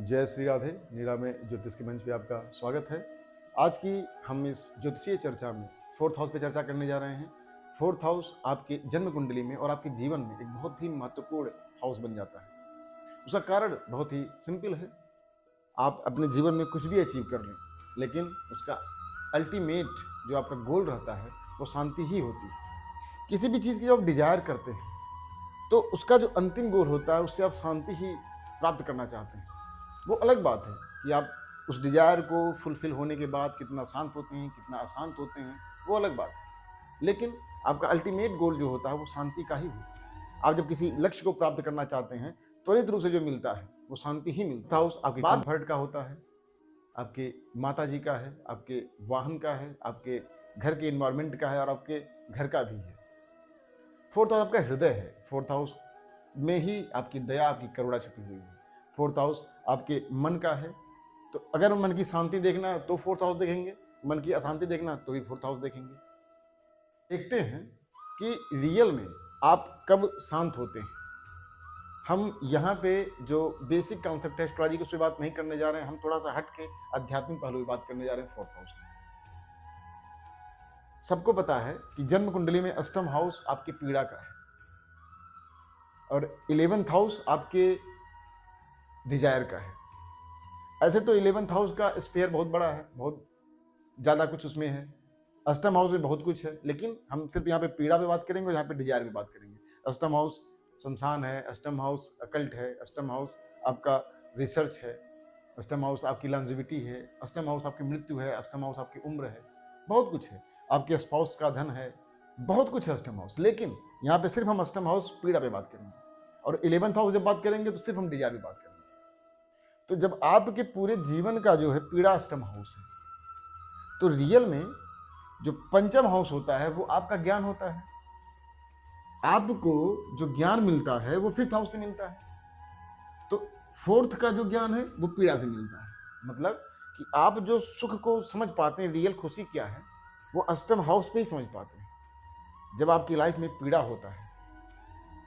जय श्री राधे। नीरा में ज्योतिष के मंच पे आपका स्वागत है। आज की हम इस ज्योतिषीय चर्चा में फोर्थ हाउस पे चर्चा करने जा रहे हैं। फोर्थ हाउस आपके जन्म कुंडली में और आपके जीवन में एक बहुत ही महत्वपूर्ण हाउस बन जाता है। उसका कारण बहुत ही सिंपल है। आप अपने जीवन में कुछ भी अचीव कर लें, लेकिन उसका अल्टीमेट जो आपका गोल रहता है वो शांति ही होती है। किसी भी चीज़ की जब आप डिजायर करते हैं तो उसका जो अंतिम गोल होता है उससे आप शांति ही प्राप्त करना चाहते हैं। वो अलग बात है कि आप उस डिजायर को फुलफिल होने के बाद कितना शांत होते हैं, कितना अशांत होते हैं, वो अलग बात है। लेकिन आपका अल्टीमेट गोल जो होता है वो शांति का ही होता है। आप जब किसी लक्ष्य को प्राप्त करना चाहते हैं, त्वरित रूप से जो मिलता है वो शांति ही मिलता है। उस आपके कंफर्ट का होता है, आपके माता जी का है, आपके वाहन का है, आपके घर के इन्वायरमेंट का है और आपके घर का भी है। फोर्थ हाउस आपका हृदय है। फोर्थ हाउस में ही आपकी दया, आपकी करुणा छुपी हुई है। फोर्थ हाउस आपके मन का है। तो अगर मन की शांति देखना है तो फोर्थ हाउस देखेंगे, मन की अशांति देखना है तो भी फोर्थ हाउस देखेंगे। देखते हैं कि रियल में आप कब शांत होते हैं। हम यहाँ पे जो बेसिक कॉन्सेप्ट है एस्ट्रोलॉजी की, उस पर बात नहीं करने जा रहे हैं। हम थोड़ा सा हट के आध्यात्मिक पहलू की बात करने जा रहे हैं फोर्थ हाउस में। सबको पता है कि जन्म कुंडली में अष्टम हाउस आपके पीड़ा का है और 11th हाउस आपके डिजायर का है। ऐसे तो 11th हाउस का स्पेयर बहुत बड़ा है, बहुत ज़्यादा कुछ उसमें है। अष्टम हाउस में बहुत कुछ है, लेकिन हम सिर्फ यहाँ पे पीड़ा पे बात करेंगे और यहाँ पे डिजायर पे बात करेंगे। अष्टम हाउस शमशान है, अष्टम हाउस अकल्ट है, अष्टम हाउस आपका रिसर्च है, अष्टम हाउस आपकी लॉन्जिविटी है, अष्टम हाउस आपकी मृत्यु है, अष्टम हाउस आपकी उम्र है, बहुत कुछ है। आपके स्पाउस का धन है, बहुत कुछ है अष्टम हाउस। लेकिन यहाँ पे सिर्फ हम अष्टम हाउस पीड़ा पे बात करेंगे और 11th हाउस जब बात करेंगे तो सिर्फ हम डिजायर पे बात करेंगे। तो जब आपके पूरे जीवन का जो है पीड़ा अष्टम हाउस है, तो रियल में जो पंचम हाउस होता है वो आपका ज्ञान होता है। आपको जो ज्ञान मिलता है वो फिफ्थ हाउस से मिलता है। तो फोर्थ का जो ज्ञान है वो पीड़ा से मिलता है। मतलब कि आप जो सुख को समझ पाते हैं, रियल खुशी क्या है, वो अष्टम हाउस पे ही समझ पाते हैं। जब आपकी लाइफ में पीड़ा होता है,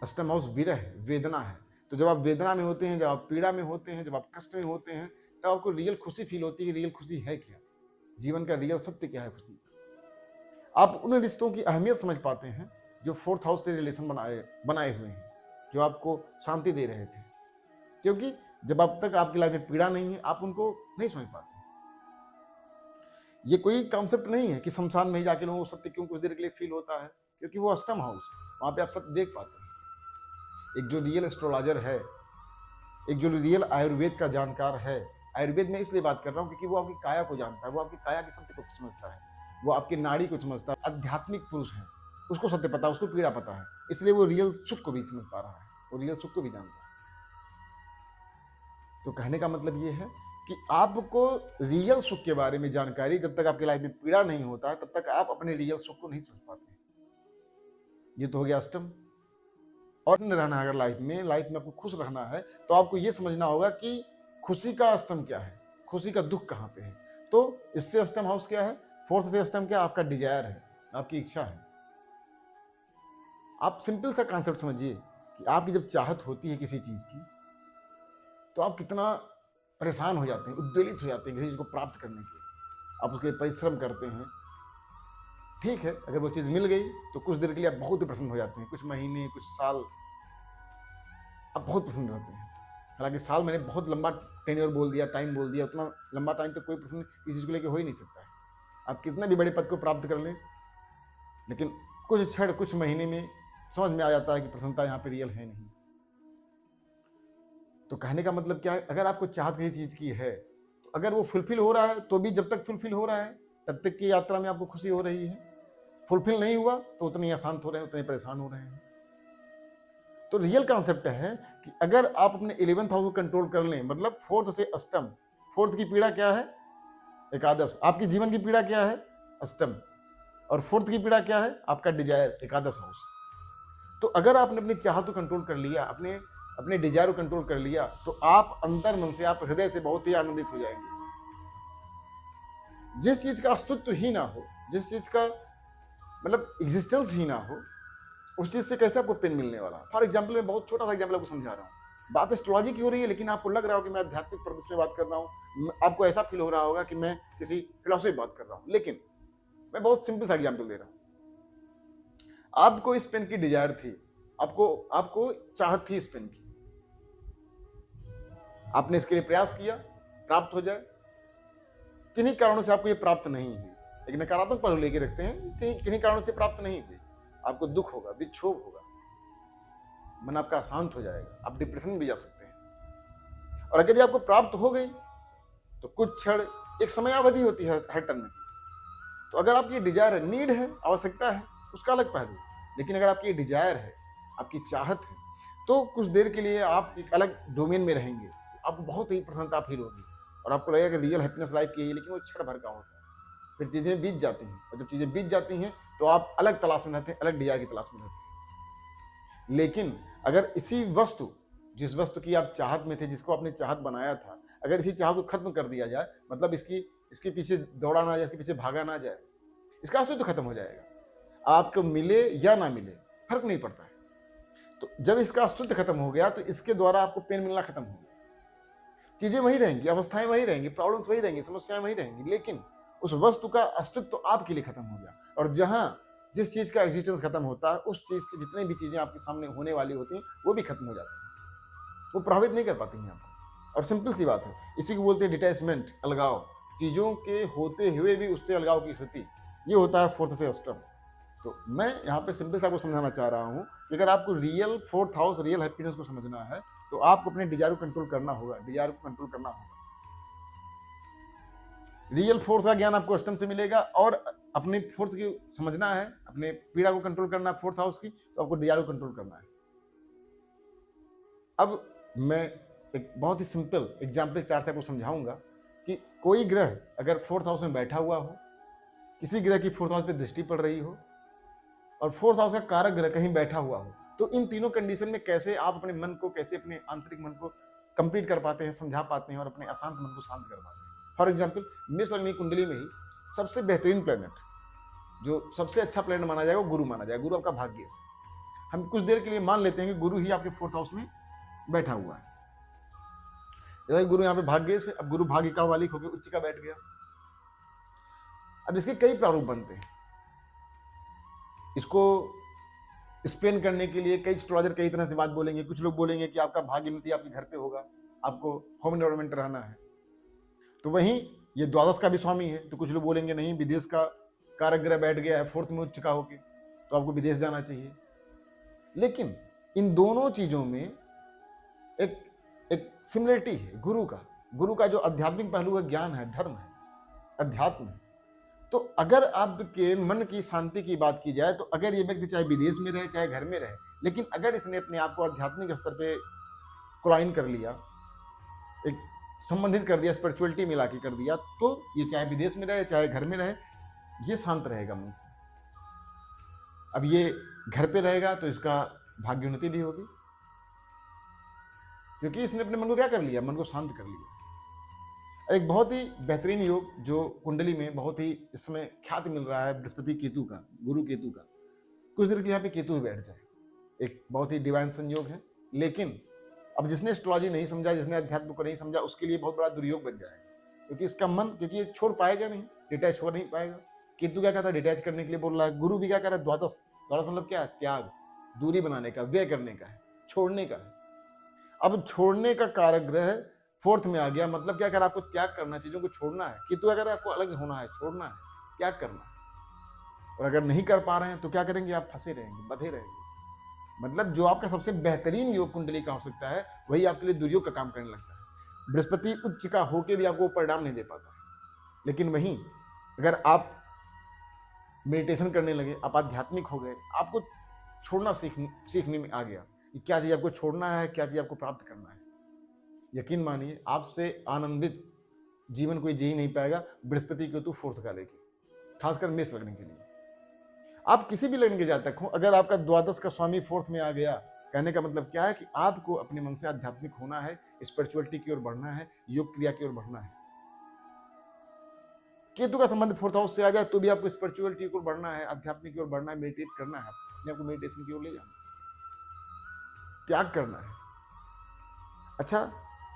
अष्टम हाउस विरह है, वेदना है। तो जब आप वेदना में होते हैं, जब आप पीड़ा में होते हैं, जब आप कष्ट में होते हैं, तब आपको रियल खुशी फील होती है। रियल खुशी है क्या, जीवन का रियल सत्य क्या है खुशी। आप उन रिश्तों की अहमियत समझ पाते हैं जो फोर्थ हाउस से रिलेशन बनाए हुए हैं, जो आपको शांति दे रहे थे। क्योंकि जब अब तक आपकी लाइफ में पीड़ा नहीं है, आप उनको नहीं समझ पाते। ये कोई कॉन्सेप्ट नहीं है कि शमशान में ही जाके लोगों को सत्य क्यों कुछ देर के लिए फील होता है, क्योंकि वो अष्टम हाउस है, वहां पे आप सत्य देख पाते हैं। एक जो रियल एस्ट्रोलॉजर है, एक जो रियल आयुर्वेद का जानकार है, आयुर्वेद में इसलिए बात कर रहा हूँ क्योंकि वो आपकी काया को जानता है, वो आपकी काया के सत्य को समझता है, वो आपकी नाड़ी को समझता है। आध्यात्मिक पुरुष है, उसको सत्य पता है, उसको पीड़ा पता है, इसलिए वो रियल सुख को भी समझ पा रहा है, वो रियल सुख को भी जानता है। तो कहने का मतलब ये है कि आपको रियल सुख के बारे में जानकारी, जब तक आपकी लाइफ में पीड़ा नहीं होता तब तक आप अपने रियल सुख को नहीं समझ पाते। ये तो हो गया अष्टम। और रहना है, अगर लाइफ में आपको खुश रहना है तो आपको ये समझना होगा कि खुशी का अष्टम क्या है, खुशी का दुख कहाँ पे है। तो इससे अष्टम हाउस क्या है, फोर्थ से अष्टम क्या, आपका डिजायर है, आपकी इच्छा है। आप सिंपल सा कॉन्सेप्ट समझिए कि आपकी जब चाहत होती है किसी चीज की तो आप कितना परेशान हो जाते हैं, उद्वेलित हो जाते हैं किसी चीज को प्राप्त करने के लिए। आप उसके लिए परिश्रम करते हैं। ठीक है, अगर वो चीज मिल गई तो कुछ देर के लिए आप बहुत ही प्रसन्न हो जाते हैं, कुछ महीने कुछ साल आप बहुत प्रसन्न रहते हैं। हालांकि साल मैंने बहुत लंबा टेन्योर बोल दिया, टाइम बोल दिया, उतना लंबा टाइम तो कोई प्रसन्न किसी चीज को लेकर हो ही नहीं सकता है। आप कितने भी बड़े पद को प्राप्त कर लें, लेकिन कुछ क्षण कुछ महीने में समझ में आ जाता है कि प्रसन्नता यहाँ पे रियल है नहीं। तो कहने का मतलब क्या है, अगर आपको चाहत किसी चीज की है तो अगर वो फुलफिल हो रहा है तो भी जब तक फुलफिल हो रहा है तब तक की यात्रा में आपको खुशी हो रही है। फुलफिल नहीं हुआ तो उतने ही अशांत हो रहे हैं, उतने परेशान हो रहे हैं। तो रियल कॉन्सेप्ट है कि अगर आप अपने 11th हाउस को कंट्रोल कर लें, मतलब फोर्थ से अष्टम। फोर्थ की पीड़ा क्या है, एकादश। आपकी जीवन की पीड़ा क्या है, अष्टम। और फोर्थ की पीड़ा क्या है, आपका डिजायर, एकादश हाउस। तो अगर आपने अपनी चाहत को कंट्रोल कर लिया, अपने अपने डिजायर को कंट्रोल कर लिया, तो आप अंतर मन से, आप हृदय से बहुत ही आनंदित हो जाएंगे। जिस चीज का अस्तित्व ही ना हो, जिस चीज का मतलब एग्जिस्टेंस ही ना हो, उस चीज से कैसे आपको पेन मिलने वाला। फॉर एग्जाम्पल, मैं बहुत छोटा सा एग्जाम्पल आपको समझा रहा हूँ। बात एस्ट्रोलॉजी की हो रही है, लेकिन आपको लग रहा हो कि मैं आध्यात्मिक प्रदर्शन में बात कर रहा हूँ, आपको ऐसा फील हो रहा होगा कि मैं किसी फिलोसफी बात कर रहा हूँ। लेकिन मैं बहुत सिंपल सा एग्जाम्पल दे रहा हूँ। आपको इस पेन की डिजायर थी, आपको आपको चाहत थी इस पेन की, आपने इसके लिए प्रयास किया प्राप्त हो जाए, किन्हीं कारणों से आपको ये प्राप्त नहीं हुई। एक नकारात्मक पहलू लेके रखते हैं कि किन्हीं कारणों से प्राप्त नहीं हुई, आपको दुख होगा, विक्षोभ होगा, मन आपका अशांत हो जाएगा, आप डिप्रेशन में भी जा सकते हैं। और अगर ये आपको प्राप्त हो गई तो कुछ क्षण, एक समयावधि होती है हर टर्म की। तो अगर आपकी डिजायर है, नीड है, आवश्यकता है, उसका अलग पहलू। लेकिन अगर आपकी डिजायर है, आपकी चाहत है, तो कुछ देर के लिए आप एक अलग डोमेन में रहेंगे, आपको बहुत ही प्रसन्नता फील होगी और आपको लगेगा कि रियल हैप्पीनेस लाइफ की है, लेकिन वो क्षण भर का होता है। फिर चीजें बीत जाती हैं, और जब चीजें बीत जाती हैं तो आप अलग तलाश में रहते हैं, अलग डिजायर की तलाश में रहते हैं। लेकिन अगर इसी वस्तु, जिस वस्तु की आप चाहत में थे, जिसको आपने चाहत बनाया था, अगर इसी चाहत को खत्म कर दिया जाए, मतलब इसके पीछे दौड़ा ना जाए, इसके पीछे भागा ना जाए, इसका अस्तित्व खत्म हो जाएगा। आपको मिले या ना मिले फर्क नहीं पड़ता है। तो जब इसका अस्तित्व खत्म हो गया तो इसके द्वारा आपको पेन मिलना खत्म हो गया। चीजें वही रहेंगी, अवस्थाएं वही रहेंगी, प्रॉब्लम्स वही रहेंगी, समस्याएं वही रहेंगी, लेकिन उस वस्तु का अस्तित्व तो आपके लिए खत्म हो गया। और जहां जिस चीज का एग्जिस्टेंस खत्म होता है, उस चीज से जितनी भी चीजें आपके सामने होने वाली होती हैं वो भी खत्म हो जाती हैं, वो प्रभावित नहीं कर पाती हैं आपको। और सिंपल सी बात है, इसी को बोलते हैं डिटैचमेंट, अलगाव। चीजों के होते हुए भी उससे अलगाव की स्थिति, ये होता है फोर्थ से अष्टम। तो मैं यहाँ पे सिंपल से आपको समझाना चाह रहा हूँ कि अगर आपको real fourth house, real happiness को समझना है तो आपको अपने डिजायर को कंट्रोल करना होगा, डिजायर को कंट्रोल करना होगा। रियल फोर्स का ज्ञान आपको अष्टम से मिलेगा, और अपने फोर्स की समझना है, अपने पीड़ा को कंट्रोल करना है फोर्थ हाउस की, तो आपको डिजायर को कंट्रोल करना है। अब मैं एक बहुत ही सिंपल एग्जाम्पल चार से आपको समझाऊंगा कि कोई ग्रह अगर फोर्थ हाउस में बैठा हुआ हो, किसी ग्रह की फोर्थ हाउस पे दृष्टि पड़ रही हो, और फोर्थ हाउस का कारक ग्रह कहीं बैठा हुआ हो, तो इन तीनों कंडीशन में कैसे आप अपने मन को, कैसे अपने आंतरिक मन को कंप्लीट कर पाते हैं, समझा पाते हैं और अपने अशांत मन को शांत कर पाते हैं। फॉर एग्जाम्पल, मेष लग्न कुंडली में ही सबसे बेहतरीन प्लेनेट, जो सबसे अच्छा प्लेनेट माना जाएगा, वो गुरु माना जाएगा। गुरु आपका भाग्य है। हम कुछ देर के लिए मान लेते हैं कि गुरु ही आपके फोर्थ हाउस में बैठा हुआ है। जैसे गुरु यहाँ पे भाग्य से, अब गुरु भाग्य का मालिक होकर उच्च का बैठ गया। अब इसके कई प्रारूप बनते हैं। इसको एक्सप्लेन करने के लिए कई एस्ट्रोलॉजर कई तरह से बात बोलेंगे। कुछ लोग बोलेंगे कि आपका भाग्य उन्नति आपके घर पे होगा, आपको होम एनवायरमेंट रहना है। तो वहीं ये द्वादश का भी स्वामी है, तो कुछ लोग बोलेंगे नहीं, विदेश का कारक ग्रह बैठ गया है फोर्थ में उच्च का होके, तो आपको विदेश जाना चाहिए। लेकिन इन दोनों चीजों में एक एक सिमिलरिटी है गुरु का जो आध्यात्मिक पहलू है, ज्ञान है, धर्म है, अध्यात्म है। तो अगर आपके मन की शांति की बात की जाए, तो अगर ये व्यक्ति चाहे विदेश में रहे चाहे घर में रहे, लेकिन अगर इसने अपने आप को आध्यात्मिक स्तर पे क्लाइन कर लिया, एक संबंधित कर दिया, स्पिरिचुअलिटी मिला के कर दिया, तो ये चाहे विदेश में रहे चाहे घर में रहे, ये शांत रहेगा मन से। अब ये घर पे रहेगा तो इसका भाग्योन्नति भी होगी, क्योंकि इसने अपने मन को क्या कर लिया, मन को शांत कर लिया। एक बहुत ही बेहतरीन योग जो कुंडली में बहुत ही इसमें ख्याति मिल रहा है, बृहस्पति केतु का, गुरु केतु का। कुछ देर के लिए यहाँ पे केतु भी बैठ जाए, एक बहुत ही डिवाइन संयोग है। लेकिन अब जिसने एस्ट्रोलॉजी नहीं समझा, जिसने अध्यात्म को नहीं समझा, उसके लिए बहुत बड़ा दुर्योग बन जाएगा, क्योंकि इसका मन, क्योंकि ये छोड़ पाएगा नहीं, डिटैच हो नहीं पाएगा। केतु क्या कहता है, डिटैच करने के लिए बोल रहा है। गुरु भी क्या कह रहा है, द्वादश। द्वादश मतलब क्या है, त्याग, दूरी बनाने का, व्यय करने का है, छोड़ने का है। अब छोड़ने का कारक ग्रह फोर्थ में आ गया, मतलब क्या कर, आपको त्याग करना, चीजों को छोड़ना है। केतु अगर आपको अलग होना है, छोड़ना है, त्याग करना है। और अगर नहीं कर पा रहे हैं तो क्या करेंगे, आप फंसे रहेंगे, बंधे रहेंगे। मतलब जो आपका सबसे बेहतरीन योग कुंडली का हो सकता है, वही आपके लिए दुर्योग का काम करने लगता है। बृहस्पति उच्च का होके भी आपको परिणाम नहीं दे पाता। लेकिन वहीं अगर आप मेडिटेशन करने लगे, आप आध्यात्मिक हो गए, आपको छोड़ना सीखने में आ गया कि क्या चीज आपको छोड़ना है, क्या चीज आपको प्राप्त करना है। यकीन मानिए, आपसे आनंदित जीवन कोई जी ही नहीं पाएगा बृहस्पति केतु फोर्थ का लेके, खासकर मेष लग्न के लिए। आप किसी भी लग्न के जातक हो, अगर आपका द्वादश का स्वामी फोर्थ में आ गया, कहने का मतलब क्या है कि आपको अपने मन से आध्यात्मिक होना है, स्पिरिचुअलिटी की ओर बढ़ना है, योग क्रिया की ओर बढ़ना है। केतु का संबंध फोर्थ हाउस से आ जाए तो भी आपको स्पिरिचुअलिटी की ओर बढ़ना है, आध्यात्मिक की ओर बढ़ना है, मेडिटेट करना है, अपने आपको मेडिटेशन की ओर ले जाना, त्याग करना है। अच्छा,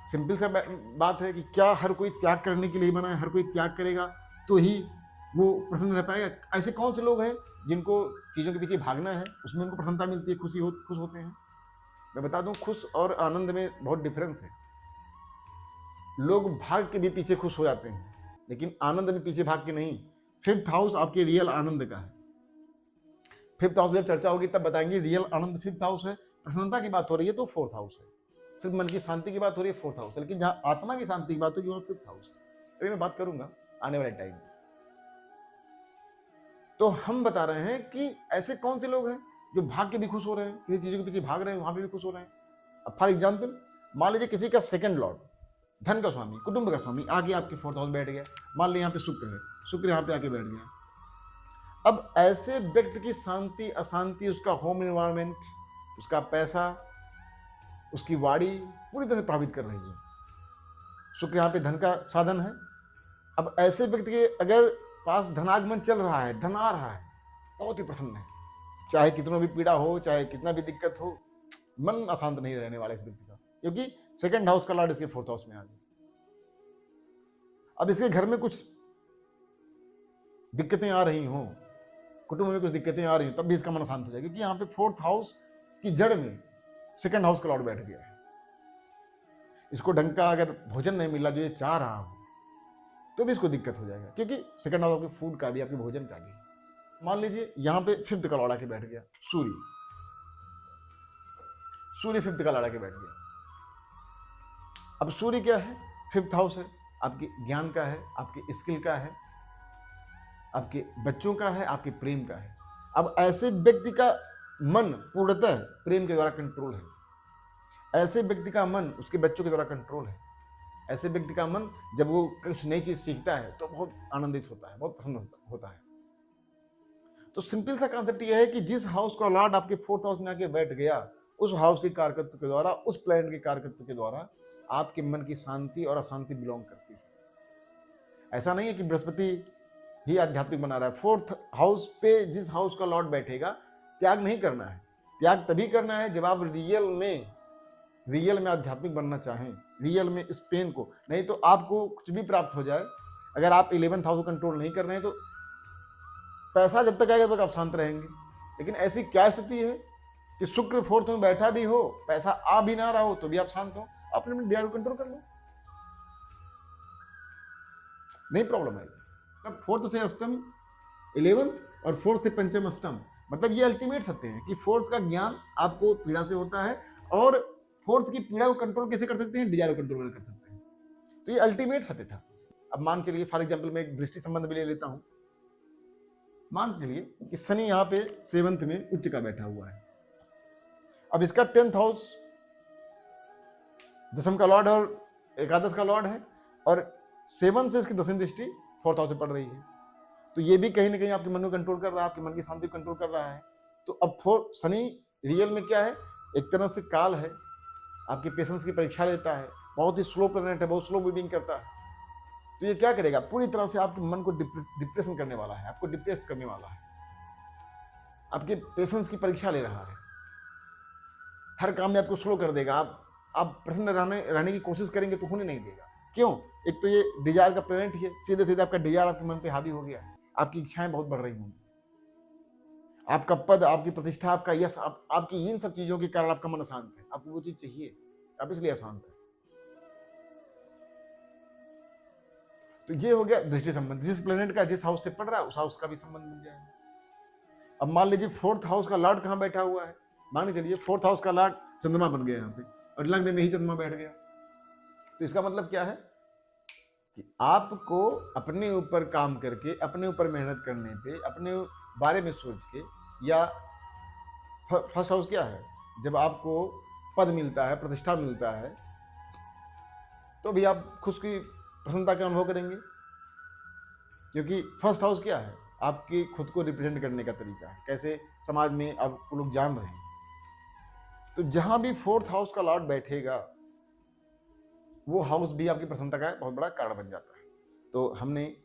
सिंपल सा बात है कि क्या हर कोई त्याग करने के लिए बना है? हर कोई त्याग करेगा तो ही वो प्रसन्न रह पाएगा? ऐसे कौन से लोग हैं जिनको चीज़ों के पीछे भागना है, उसमें उनको प्रसन्नता मिलती है, खुश होते हैं? मैं बता दूं, खुश और आनंद में बहुत डिफरेंस है। लोग भाग के भी पीछे खुश हो जाते हैं, लेकिन आनंद में पीछे भाग के नहीं। फिफ्थ हाउस आपके रियल आनंद का है। फिफ्थ हाउस में जब चर्चा होगी तब बताएंगे रियल आनंद फिफ्थ हाउस है। प्रसन्नता की बात हो रही है तो फोर्थ हाउस है। सिर्फ मन की शांति की बात हो रही है फोर्थ हाउस है, लेकिन जहां आत्मा की शांति की बात होगी वो फिफ्थ हाउस है। अभी मैं बात करूंगा आने वाले टाइम में। तो हम बता रहे हैं कि ऐसे कौन से लोग हैं जो भाग के भी खुश हो रहे हैं, किसी चीजों के पीछे भाग रहे हैं वहां पे भी खुश हो रहे हैं। अब फॉर एग्जाम्पल, मान लीजिए किसी का सेकंड लॉर्ड, धन का स्वामी, कुटुंब का स्वामी आगे आपके फोर्थ हाउस बैठ गया। मान लीजिए यहाँ पे शुक्र है, शुक्र यहाँ पे आके बैठ गया। अब ऐसे व्यक्ति की शांति अशांति, उसका होम एनवायरमेंट, उसका पैसा, उसकी वाणी पूरी तरह से प्रभावित कर रही है। शुक्र यहाँ पे धन का साधन है। अब ऐसे व्यक्ति के अगर पास धनागमन चल रहा है, धन आ रहा है, बहुत ही प्रसन्न है। चाहे कितना भी पीड़ा हो, चाहे कितना भी दिक्कत हो, मन अशांत नहीं रहने वाला इस व्यक्ति का, क्योंकि सेकंड हाउस का लॉर्ड इसके फोर्थ हाउस में आ गया। अब इसके घर में कुछ दिक्कतें आ रही हों, कुटुंब में कुछ दिक्कतें आ रही हैं, तब भी इसका मन शांत हो जाएगा, क्योंकि यहाँ पे फोर्थ हाउस की जड़ में सेकंड हाउस का लॉर्ड बैठ गया है। इसको ढंग का अगर भोजन नहीं मिला जो ये चाह रहा हो, तो भी इसको दिक्कत हो जाएगा, क्योंकि सेकंड हाउस आपके फूड का भी, आपके भोजन का भी। मान लीजिए यहाँ पे फिफ्थ का लॉर्ड आके बैठ गया, सूर्य फिफ्थ का लॉर्ड आके बैठ गया। अब सूर्य क्या है? फिफ्थ हाउस है, आपके ज्ञान का है, आपके स्किल का है, आपके बच्चों का है, आपके प्रेम का है। अब ऐसे व्यक्ति का मन पूर्णतः प्रेम के द्वारा कंट्रोल है। ऐसे व्यक्ति का मन उसके बच्चों के द्वारा कंट्रोल है। ऐसे व्यक्ति का मन जब वो कुछ नई चीज सीखता है तो बहुत आनंदित होता है, बहुत प्रसन्न होता है। तो सिंपल सा कॉन्सेप्ट यह है कि जिस हाउस का लॉर्ड आपके फोर्थ हाउस में आके बैठ गया, उस हाउस के कारकत्व के द्वारा, उस प्लैनेट के कारकत्व के द्वारा आपके मन की शांति और अशांति बिलोंग करती है। ऐसा नहीं है कि बृहस्पति ही आध्यात्मिक बना रहा है। फोर्थ हाउस पे जिस हाउस का लॉर्ड बैठेगा, त्याग नहीं करना है। त्याग तभी करना है जब आप रियल में आध्यात्मिक बनना चाहें, रियल में इस पेन को, नहीं तो आपको कुछ भी प्राप्त हो जाए, अगर आप 11th हाउस को कंट्रोल नहीं कर रहे हैं तो पैसा जब तक आएगा तब तक आप शांत रहेंगे। लेकिन ऐसी क्या स्थिति है कि शुक्र फोर्थ में बैठा भी हो, पैसा आ भी ना रहा हो, तो भी आप शांत हो, अपने डिजायर को कंट्रोल कर लो, नहीं प्रॉब्लम आएगी। फोर्थ से अष्टम 11th और फोर्थ से पंचम अष्टम, मतलब ये अल्टीमेट सत्य है कि फोर्थ का ज्ञान आपको पीड़ा से होता है, और फोर्थ की पीड़ा को कंट्रोल कैसे कर सकते हैं? डिजायर को कंट्रोल कर सकते हैं। तो ये अल्टीमेट सत्य था। अब मान चलिए फॉर एग्जाम्पल मैं एक दृष्टि संबंध भी ले लेता हूं। मान चलिए कि शनि यहाँ पे 7th में उच्च का बैठा हुआ है। अब इसका 10th हाउस दशम का लॉर्ड और एकादश का लॉर्ड है, और 7 से इसकी दसवीं दृष्टि फोर्थ हाउस से पड़ रही है। तो ये भी कहीं ना कहीं आपके मन को कंट्रोल कर रहा है, आपके मन की शांति को कंट्रोल कर रहा है। तो अब शनि रियल में क्या है? एक तरह से काल है, आपके पेशेंस की परीक्षा लेता है, बहुत ही स्लो प्लैनेट है, बहुत स्लो मूविंग करता है। तो ये क्या करेगा? पूरी तरह से आपके मन को डिप्रेशन करने वाला है, आपको डिप्रेस करने वाला है, आपके पेशेंस की परीक्षा ले रहा है, हर काम में आपको स्लो कर देगा। आप प्रसन्न रहने की कोशिश करेंगे तो होने नहीं देगा। क्यों? एक तो ये डिजायर का प्लैनेट ही है, सीधे सीधे आपका डिजायर आपके मन पे हावी हो गया है, आपकी इच्छाएं बहुत बढ़ रही होंगी, आपका पद, आपकी प्रतिष्ठा, आपका यश, आपकी इन सब चीजों के कारण आपका मन अशांत है, आपको वो चीज चाहिए, आप इसलिए अशांत है। तो ये हो गया दृष्टि संबंध, जिस प्लेनेट का जिस हाउस से पड़ रहा है उस हाउस का भी संबंध मिल जाएगा। अब मान लीजिए फोर्थ हाउस का लॉर्ड कहाँ बैठा हुआ है? मान के चलिए फोर्थ हाउस का लॉर्ड चंद्रमा बन गया यहाँ पे, और लग्न में ही चंद्रमा बैठ गया। तो इसका मतलब क्या है कि आपको अपने ऊपर काम करके, अपने ऊपर मेहनत करने पे, अपने बारे में सोच के, या फर्स्ट हाउस क्या है? जब आपको पद मिलता है, प्रतिष्ठा मिलता है, तो भी आप खुश की प्रसन्नता का अनुभव करेंगे, क्योंकि फर्स्ट हाउस क्या है? आपकी खुद को रिप्रेजेंट करने का तरीका है, कैसे समाज में आपको लोग जान रहे हैं। तो जहां भी फोर्थ हाउस का लॉर्ड बैठेगा, वो हाउस भी आपकी प्रसन्नता का बहुत बड़ा कारण बन जाता है। तो हमने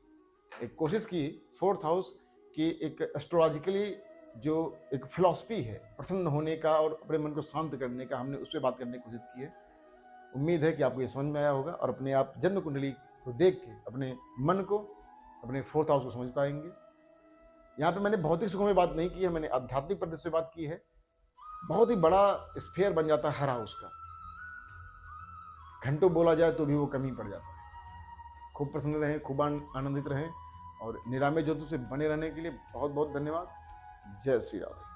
एक कोशिश की फोर्थ हाउस की एक एस्ट्रोलॉजिकली जो एक फिलॉसफी है प्रसन्न होने का और अपने मन को शांत करने का, हमने उस पर बात करने की कोशिश की है। उम्मीद है कि आपको ये समझ में आया होगा और अपने आप जन्म कुंडली को देख के अपने मन को, अपने फोर्थ हाउस को समझ पाएंगे। यहाँ पे मैंने भौतिक सुखों में बात नहीं की है, मैंने आध्यात्मिक पद्धति से बात की है। बहुत ही बड़ा स्फेयर बन जाता है हर हाउस का, घंटों बोला जाए तो भी वो कमी पड़ जाता है। खूब प्रसन्न रहें, खूब आनंदित रहें और निरामय ज्योति से बने रहने के लिए बहुत बहुत धन्यवाद। जय श्री राधे।